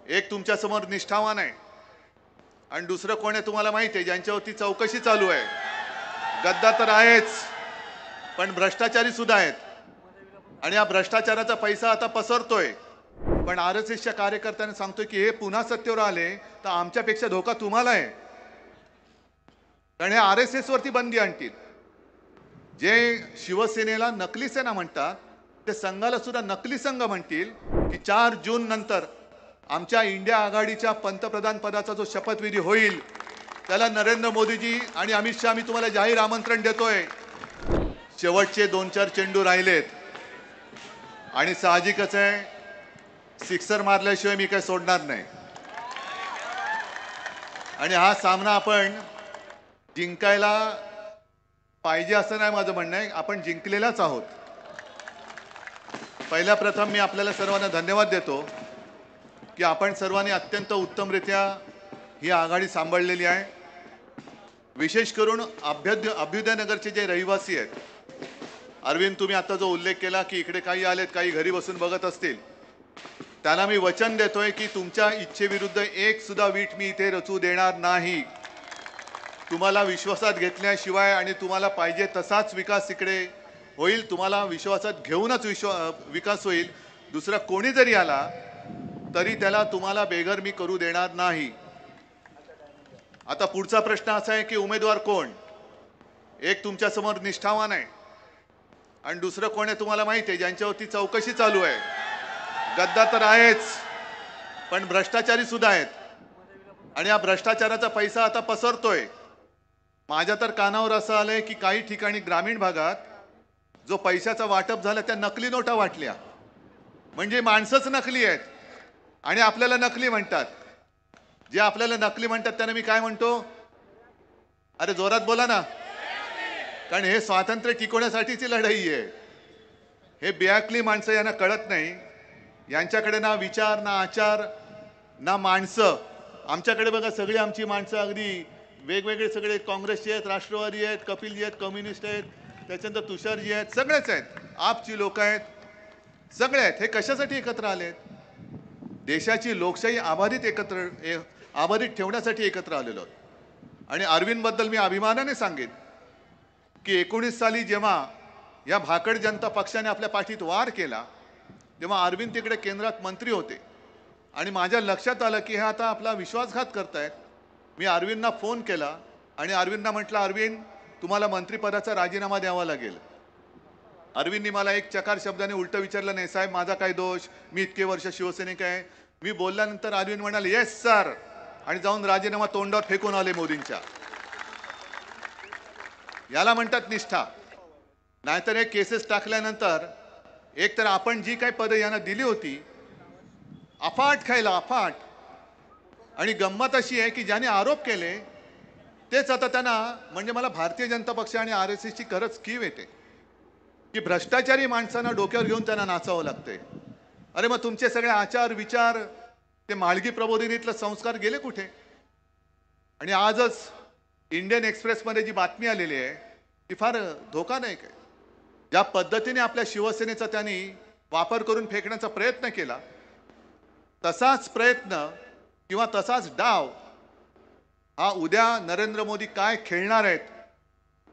एक तुमच्यासमोर निष्ठावान आहे आणि दुसरं कोण आहे तुम्हाला माहिती आहे, ज्यांच्यावरती चौकशी चालू आहे. गद्दा तर आहेच, पण भ्रष्टाचारी सुद्धा आहेत आणि या भ्रष्टाचाराचा पैसा आता पसरतोय. पण RSSच्या कार्यकर्त्यांना सांगतोय की हे पुन्हा सत्तेवर आले तर आमच्यापेक्षा धोका तुम्हाला आहे, कारण हे RSS वरती बंदी आणतील. जे शिवसेनेला नकली सेना म्हणतात ते संघाला सुद्धा नकली संघ म्हणतील की 4 जून नंतर आमच्या इंडिया आघाडीच्या पंतप्रधान पदाचा जो शपथविधी होईल त्याला नरेंद्र मोदीजी आणि अमित शहा मी तुम्हाला जाहीर आमंत्रण देतोय. शेवटचे 2-4 चेंडू राहिलेत आणि साहजिकच आहे, सिक्सर मारल्याशिवाय मी काही सोडणार नाही आणि हा सामना आपण जिंकायला पाहिजे असं नाही माझं म्हणणं आहे. आपण जिंकलेलाच आहोत. पहिल्या प्रथम मी आपल्याला सर्वांना धन्यवाद देतो की आपण सर्वांनी अत्यंत उत्तमरित्या ही आघाडी सांभाळलेली आहे. विशेष करून अभ्युदयनगरचे जे रहिवासी आहेत, अरविंद तुम्ही आता जो उल्लेख केला की इकडे काही आलेत, काही घरी बसून बघत असतील, त्याला मी वचन देतोय की तुमच्या इच्छेविरुद्ध एक सुद्धा वीट मी इथे रचू देणार नाही. तुम्हाला विश्वासात घेतल्याशिवाय आणि तुम्हाला पाहिजे तसाच विकास इकडे होईल. तुम्हाला विश्वासात घेऊनच विकास होईल. दुसरा कोणी जरी आला तरी त्याला तुम्हाला बेघर मी करू देणार नाही. आता पुढचा प्रश्न असा आहे की उमेदवार कोण? एक तुमच्यासमोर निष्ठावान आहे आणि दुसरं कोण आहे तुम्हाला माहिती आहे, ज्यांच्यावरती चौकशी चालू आहे. गद्दा तर आहेच, पण भ्रष्टाचारी सुद्धा आहेत आणि या भ्रष्टाचाराचा पैसा आता पसरतोय. माझ्या तर कानावर असं आलंय की काही ठिकाणी ग्रामीण भागात जो पैशाचा वाटप झाला त्या नकली नोटा वाटल्या. म्हणजे माणसंच नकली आहेत आणि आपल्याला नकली म्हणतात. जे आपल्याला नकली म्हणतात त्यांना मी काय म्हणतो? अरे जोरात बोला ना, कारण हे स्वातंत्र्य टिकवण्यासाठीची लढाई आहे. हे बेअक्कली माणसं, यांना कळत नाही. यांच्याकडे ना विचार, ना आचार, ना माणसं. आमच्याकडे बघा सगळी आमची माणसं अगदी वेगवेगळे सगळे, काँग्रेसचे आहेत, राष्ट्रवादी आहेत, कपिलजी आहेत, कम्युनिस्ट आहेत, त्याच्यानंतर तुषारजी आहेत, सगळेच आहेत, आपची लोक आहेत, सगळे आहेत. हे कशासाठी एकत्र आलेत? देशाची लोकशाही आबाधित ठेवण्यासाठी एकत्र आलेलो आहोत. आणि अरविंदबद्दल मी अभिमानाने सांगेन की 19 साली जेव्हा या भाकड जनता पक्षाने आपल्या पाठीत वार केला तेव्हा अरविंद तिकडे केंद्रात मंत्री होते आणि माझ्या लक्षात आलं की हे आता आपला विश्वासघात करतायत. मी अरविंदना फोन केला आणि अरविंदना म्हटलं, अरविंद तुम्हाला मंत्रिपदाचा राजीनामा द्यावा लागेल. अरविंदनी मला एक चकार शब्दाने उलटं विचारलं नाही, साहेब माझा काय दोष, मी इतके वर्ष शिवसैनिक आहे. मी बोलल्यानंतर अरविंद म्हणाले येस सर, आणि जाऊन राजीनामा तोंडावर फेकून आले मोदींच्या. याला म्हणतात निष्ठा. नाहीतर हे केसेस टाकल्यानंतर एक तर आपण जी काही पदं यांना दिली होती अफाट खायला अफाट, आणि गंमत अशी आहे की ज्याने आरोप केले तेच आता त्यांना, म्हणजे मला भारतीय जनता पक्ष आणि RSSची खरंच कीव येते की भ्रष्टाचारी माणसांना डोक्यावर घेऊन त्यांना नाचावं लागते. अरे मग तुमचे सगळे आचार विचार, ते माळगी प्रबोधिनीतले संस्कार गेले कुठे? आणि आजच इंडियन एक्सप्रेसमध्ये जी बातमी आलेली आहे ती फार धोकादायक आहे. ज्या पद्धतीने आपल्या शिवसेनेचा त्यांनी वापर करून फेकण्याचा प्रयत्न केला, तसाच प्रयत्न किंवा तसाच डाव हा उद्या नरेंद्र मोदी काय खेळणार आहेत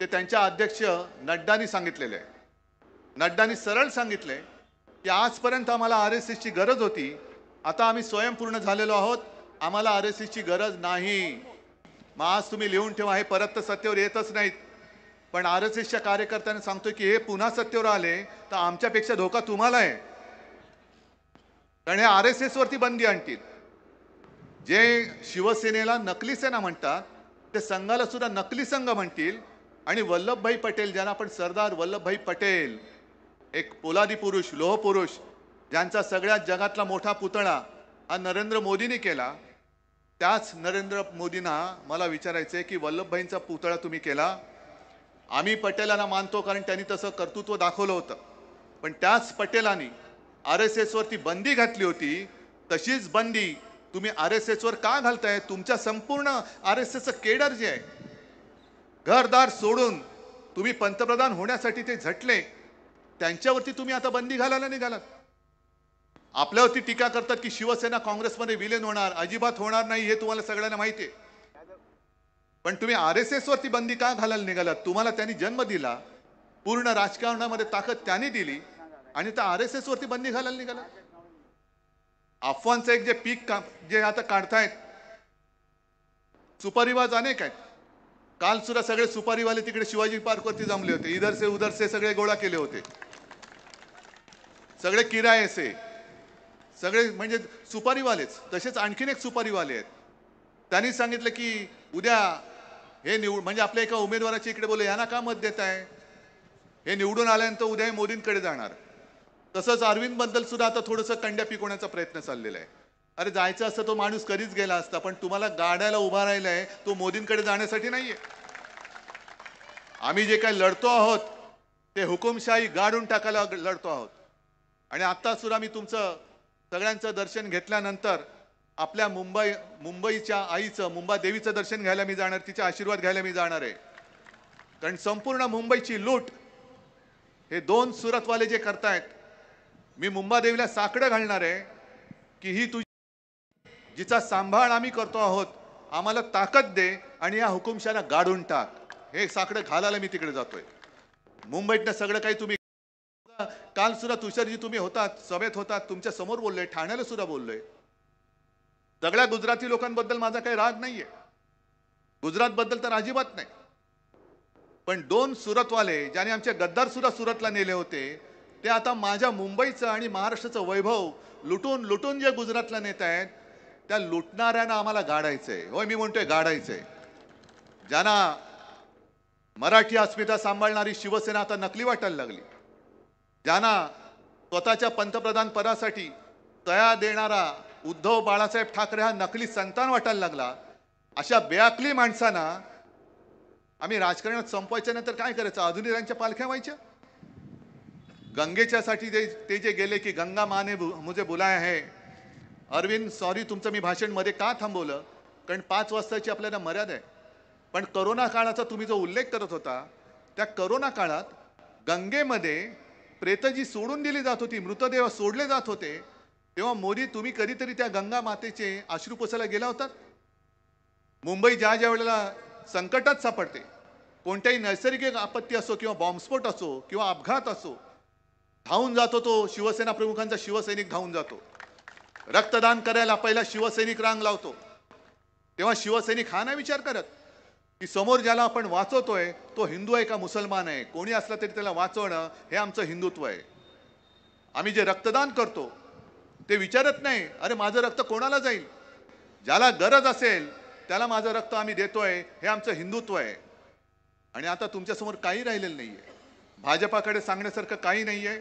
ते त्यांच्या अध्यक्ष नड्डांनी सांगितलेले आहे. नड्डांनी सरळ सांगितले की आजपर्यंत आम्हाला RSSची गरज होती, आता आम्ही स्वयंपूर्ण झालेलो आहोत, आम्हाला RSSची गरज नाही. मग आज तुम्ही लिहून ठेवा, हे परत तर सत्तेवर येतच नाहीत. पण RSSच्या कार्यकर्त्यांना सांगतोय की हे पुन्हा सत्तेवर आले तर आमच्यापेक्षा धोका तुम्हाला आहे, कारण हे RSS वरती बंदी आणतील. जे शिवसेनेला नकली सेना म्हणतात ते संघाला सुद्धा नकली संघ म्हणतील. आणि वल्लभभाई पटेल, ज्यांना आपण सरदार वल्लभभाई पटेल, एक पोलादी पुरुष, लोह पुरुष, ज्यांचा सगळ्यात जगातला मोठा पुतळा हा नरेंद्र मोदींनी केला, त्याच नरेंद्र मोदींना मला विचारायचं आहे की वल्लभभाईंचा पुतळा तुम्ही केला. आम्ही पटेलांना मानतो कारण त्यांनी तसं कर्तृत्व दाखवलं होतं, पण त्याच पटेलांनी RSS वरती बंदी घातली होती. तशीच बंदी तुम्ही RSS वर का घालताय? तुमच्या संपूर्ण RSSचं केडर जे आहे, घरदार सोडून तुम्ही पंतप्रधान होण्यासाठी ते झटले, त्यांच्यावरती तुम्ही आता बंदी घालायला निघालात. आपल्यावरती टीका करतात की शिवसेना काँग्रेसमध्ये विलीन होणार, अजिबात होणार नाही हे तुम्हाला सगळ्यांना माहिती आहे. पण तुम्ही RSS वरती बंदी का घालायला निघालात? तुम्हाला त्यांनी जन्म दिला, पूर्ण राजकारणामध्ये ताकद त्यांनी दिली आणि त्या RSS वरती बंदी घालायला निघालात. अफवांचं एक जे पीक जे आता काढतायत, सुपारीबाज अनेक आहेत. काल सुद्धा सगळे सुपारीवाले तिकडे शिवाजी पार्क वरती जमले होते. इधर से उधर से सगळे गोळा केले होते. सगळे किरायेचे, सगळे म्हणजे सुपारीवालेच. तसेच आणखीन एक सुपारीवाले आहेत. त्यांनी सांगितलं की उद्या हे म्हणजे आपल्या एका उमेदवाराच्या इकडे बोलले, यांना का मत देत आहे, हे निवडून आल्यानंतर उद्या हे मोदींकडे जाणार. तसंच अरविंद बद्दल सुद्धा आता थोडंसं कंड्या पिकवण्याचा प्रयत्न चाललेला आहे. अरे जायचं असतं तो माणूस कधीच गेला असता, पण तुम्हाला गाड्याला उभा राहिलाय तो मोदींकडे जाण्यासाठी नाहीये. आम्ही जे काही लढतो आहोत ते हुकुमशाही गाडून टाकायला लढतो आहोत. आणि आता सुद्धा मी तुमचं सगळ्यांचं दर्शन घेतल्यानंतर आपल्या मुंबईच्या आईचं, मुंबादेवीचं दर्शन घ्यायला मी जाणार, तिचे आशीर्वाद घ्यायला मी जाणार आहे. कारण संपूर्ण मुंबईची लूट हे दोन सुरतवाले जे करतायत, मी मुंबादेवीला साकडं घालणार आहे की ही तुझी जिचा सांभाळ आम्ही करतो आहोत, आम्हाला ताकद दे आणि या हुकुमशाला गाडून टाक. हे साकडं घालायला मी तिकडे जातोय. मुंबईतनं सगळं काही तुम्ही काल सुद्धा तुषारजी तुम्ही होतात, सभेत होतात, तुमच्या समोर बोललोय, ठाण्याला सुद्धा बोललोय. सगळ्या गुजराती लोकांबद्दल माझा काही राग नाहीये, गुजरात बद्दल तर अजिबात नाही. पण दोन सुरतवाले ज्याने आमचे गद्दार सुद्धा सुरतला नेले होते, ते आता माझ्या मुंबईचं आणि महाराष्ट्राचं वैभव लुटून लुटून जे गुजरातला नेत आहेत, त्या लुटणाऱ्यांना आम्हाला गाडायचंय. होय, मी म्हणतोय गाडायचंय. ज्यांना मराठी अस्मिता सांभाळणारी शिवसेना आता नकली वाटायला लागली, ज्यांना स्वतःच्या पंतप्रधान पदासाठी तया देणारा उद्धव बाळासाहेब ठाकरे हा नकली संतान वाटायला लागला, अशा बेअक्कली माणसांना आम्ही राजकारणात संपवायच्या नंतर काय करायचं? आधुनिकांच्या पालख्या व्हायच्या. गंगेच्या साठी ते जे गेले की गंगा माँ ने मुझे बुलाया है. अरविंद सॉरी, तुमचं मी भाषण मध्ये का थांबवलं? कारण 5 वाजताची आपल्याला मर्यादा आहे. पण करोना काळाचा तुम्ही जो उल्लेख करत होता, त्या करोना काळात गंगेमध्ये प्रेत जी सोडून दिली जात होती, मृतदेह सोडले जात होते, तेव्हा मोदी तुम्ही कधीतरी त्या गंगा मातेचे अश्रू पुसायला गेला होता? मुंबई ज्या ज्या वेळेला संकटात सापडते, कोणत्याही नैसर्गिक आपत्ती असो किंवा बॉम्बस्फोट असो किंवा अपघात असो, धावून जातो तो शिवसेना प्रमुखांचा शिवसैनिक धावून जातो. रक्तदान करायला पहिला शिवसैनिक रांग लावतो. तेव्हा शिवसैनिक हा नाही विचार करत की समोर ज्याला आपण वाचवतोय तो हिंदू आहे का मुसलमान आहे, कोणी असला तरी त्याला वाचवणं हे आमचं हिंदुत्व आहे. आम्ही जे रक्तदान करतो ते विचारत नाही अरे माझं रक्त कोणाला जाईल, ज्याला गरज असेल त्याला माझं रक्त आम्ही देतोय, हे आमचं हिंदुत्व आहे. आणि आता तुमच्या समोर काही राहिलेलं नाहीये, भाजपाकडे सांगण्यासारखं काही नाहीये.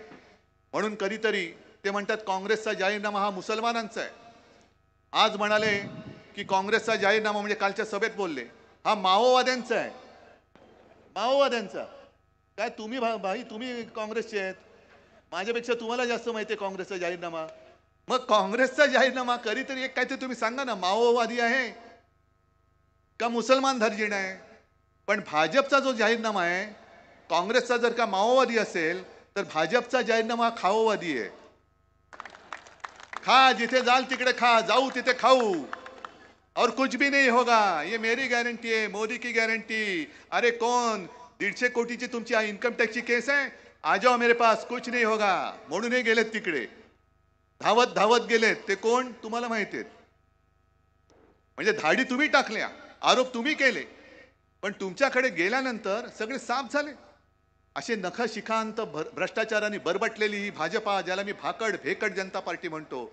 म्हणून कधीतरी ते म्हणतात काँग्रेसचा जाहीरनामा हा मुसलमानांचा आहे. आज म्हणाले की काँग्रेसचा जाहीरनामा म्हणजे कालच्या सभेत बोलले हा माओवाद्यांचा आहे. माओवाद्यांचा काय? तुम्ही भाई तुम्ही काँग्रेसचे आहेत, माझ्यापेक्षा तुम्हाला जास्त माहिती आहे काँग्रेसचा जाहीरनामा. मग काँग्रेसचा जाहीरनामा कधीतरी एक काहीतरी तुम्ही सांगा ना, माओवादी आहे का मुसलमान धर्जीण आहे? पण भाजपचा जो जाहीरनामा आहे, काँग्रेसचा जर का माओवादी असेल तर भाजपचा जाहीरनामा खाओवादी आहे. खा जिथे जाल तिकडे खा, जाऊ तिथे खाऊ, और कुछ भी नहीं होगा, ये मेरी गारंटी है, मोदी की गारंटी. अरे कौन 150 कोटीची तुमची इन्कम टॅक्सची केस आहे, आ जाओ मेरे पास, कुछ नहीं होगा. म्हणून हे गेलेत तिकडे, धावत धावत गेलेत. ते कोण तुम्हाला माहिती आहेत. म्हणजे धाडी तुम्ही टाकल्या, आरोप तुम्ही केले, पण तुमच्याकडे गेल्यानंतर सगळे साफ झाले. असे नखशिखांत भ्रष्टाचाराने बरबटलेली ही भाजपा, ज्याला मी भाकड भेकड जनता पार्टी म्हणतो,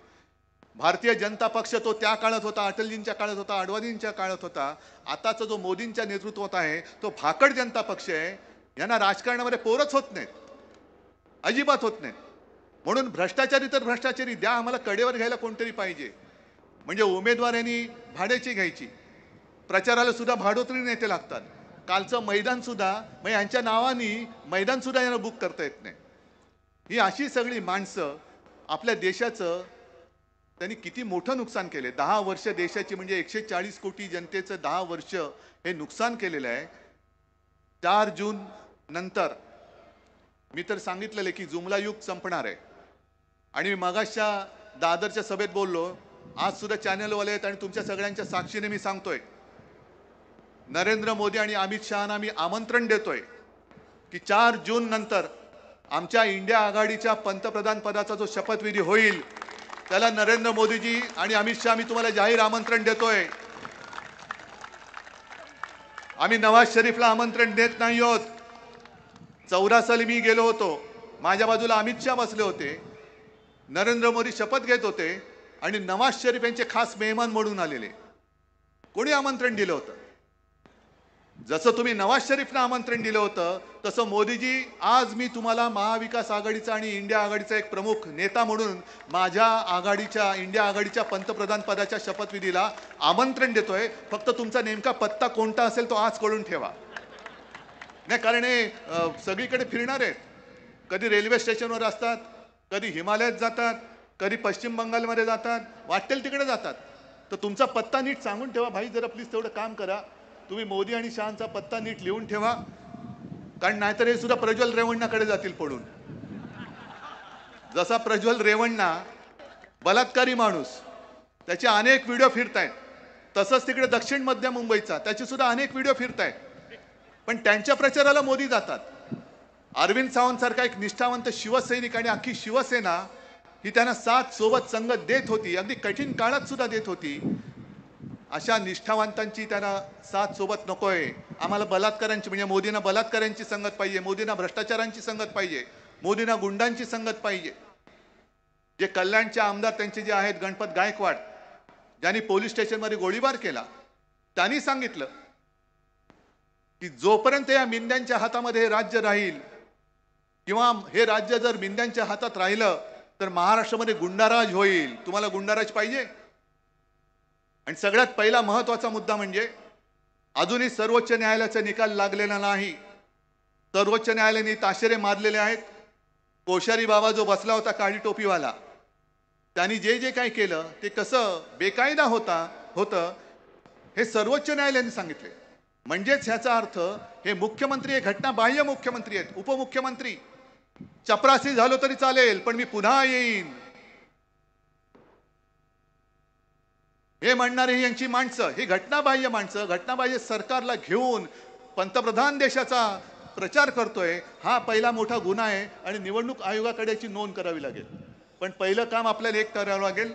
भारतीय जनता पक्ष तो त्या काळात होता, अटलजींच्या काळात होता, अडवाणींच्या काळात होता. आताचा जो मोदींच्या नेतृत्वात आहे तो भाकड जनता पक्ष आहे. यांना राजकारणामध्ये पोरच होत नाहीत, अजिबात होत नाहीत. म्हणून भ्रष्टाचारी तर भ्रष्टाचारी द्या, आम्हाला कडेवर घ्यायला कोणतरी पाहिजे. म्हणजे उमेदवारांनी भाड्याची घ्यायची, प्रचाराला सुद्धा भाडोत्री नेते लागतात. कालचं मैदान सुद्धा म्हणजे यांच्या नावाने मैदान सुद्धा यांना बुक करता येत नाही. ही अशी सगळी माणसं आपल्या देशाचं त्यांनी किती मोठं नुकसान केले. 10 वर्ष देशाची म्हणजे 140 कोटी जनतेचं 10 वर्ष हे नुकसान केलेलं आहे. 4 जून नंतर मी तर सांगितलेलं की जुमला युग संपणार आहे. आणि मगाशा दादरच्या सभेत बोललो, आज सुद्धा चॅनलवाले आहेत आणि तुमच्या सगळ्यांच्या साक्षीने मी सांगतोय, नरेंद्र मोदी आणि अमित शहाना मी आमंत्रण देतोय की 4 जून नंतर आमच्या इंडिया आघाडीच्या पंतप्रधान पदाचा जो शपथविधी होईल त्याला नरेंद्र मोदीजी आणि अमित शहा मी तुम्हाला जाहीर आमंत्रण देतोय. आम्ही नवाज शरीफला आमंत्रण देत नाही आहोत. 14 साली मी गेलो होतो, माझ्या बाजूला अमित शहा बसले होते, नरेंद्र मोदी शपथ घेत होते आणि नवाज शरीफ यांचे खास मेहमान म्हणून आलेले. कोणी आमंत्रण दिलं होतं? जसं तुम्ही नवाज शरीफला आमंत्रण दिलं होतं तसं मोदीजी आज मी तुम्हाला महाविकास आघाडीचा आणि इंडिया आघाडीचा एक प्रमुख नेता म्हणून माझ्या आघाडीच्या इंडिया आघाडीच्या पंतप्रधान पदाच्या शपथविधीला आमंत्रण देतोय. फक्त तुमचा नेमका पत्ता कोणता असेल तो आज कळून ठेवा. नाही, कारण हे सगळीकडे फिरणार आहेत. कधी रेल्वे स्टेशनवर असतात, कधी हिमालयात जातात, कधी पश्चिम बंगालमध्ये जातात, वाटेल तिकडे जातात. तर तुमचा पत्ता नीट सांगून ठेवा भाई, जरा प्लीज तेवढं काम करा. तुम्ही मोदी आणि शहांचा पत्ता नीट लिहून ठेवा, कारण नाहीतर हे सुद्धा प्रज्वल रेवण्णाकडे जातील पडून. जसा प्रज्वल रेवण्णा बलात्कारी माणूस, त्याचे अनेक व्हिडिओ फिरतायत, तसंच तिकडे दक्षिण मध्य मुंबईचा त्याचे सुद्धा अनेक व्हिडिओ फिरतायत. पण त्यांच्या प्रचाराला मोदी जातात. अरविंद सावंत सारखा एक निष्ठावंत शिवसैनिक आणि अख्खी शिवसेना ही त्यांना साथ सोबत संगत देत होती, अगदी कठीण काळात सुद्धा देत होती. अशा निष्ठावंतांची त्यांना साथ सोबत नकोय. आम्हाला बलात्कारांची, म्हणजे मोदींना बलात्कारांची संगत पाहिजे, मोदींना भ्रष्टाचारांची संगत पाहिजे, मोदींना गुंडांची संगत पाहिजे. जे कल्याणचे आमदार त्यांचे जे आहेत गणपत गायकवाड, ज्यांनी पोलीस स्टेशनमध्ये गोळीबार केला, त्यांनी सांगितलं की जोपर्यंत या मिंद्यांच्या हातामध्ये हे राज्य राहील किंवा हे राज्य जर मिंद्यांच्या हातात राहिलं तर महाराष्ट्रामध्ये गुंडाराज होईल. तुम्हाला गुंडाराज पाहिजे? आणि सगळ्यात पहिला महत्त्वाचा मुद्दा म्हणजे अजूनही सर्वोच्च न्यायालयाचा निकाल लागलेला नाही. सर्वोच्च न्यायालयाने ताशेरे मारलेले आहेत. कोश्यारी बाबा जो बसला होता काळी टोपीवाला, त्यांनी जे जे काही केलं ते कसं बेकायदा होतं हे सर्वोच्च न्यायालयाने सांगितले. म्हणजेच ह्याचा अर्थ हे मुख्यमंत्री, हे घटनाबाह्य मुख्यमंत्री आहेत. उपमुख्यमंत्री चपरासी झालो तरी चालेल, पण मी पुन्हा येईन हे म्हणणारी यांची माणसं, ही घटनाबाह्य माणसं, घटनाबाह्य सरकारला घेऊन पंतप्रधान देशाचा प्रचार करतोय, हा पहिला मोठा गुन्हा आहे आणि निवडणूक आयोगाकडे याची नोंद करावी लागेल. पण पहिलं काम आपल्याला एक करावं लागेल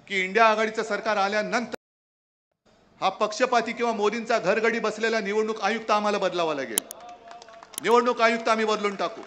की इंडिया आघाडीचं सरकार आल्यानंतर हा पक्षपाती किंवा मोदींचा घरगडी बसलेला निवडणूक आयुक्त आम्हाला बदलावा लागेल. निवडणूक आयुक्त आम्ही बदलून टाकू.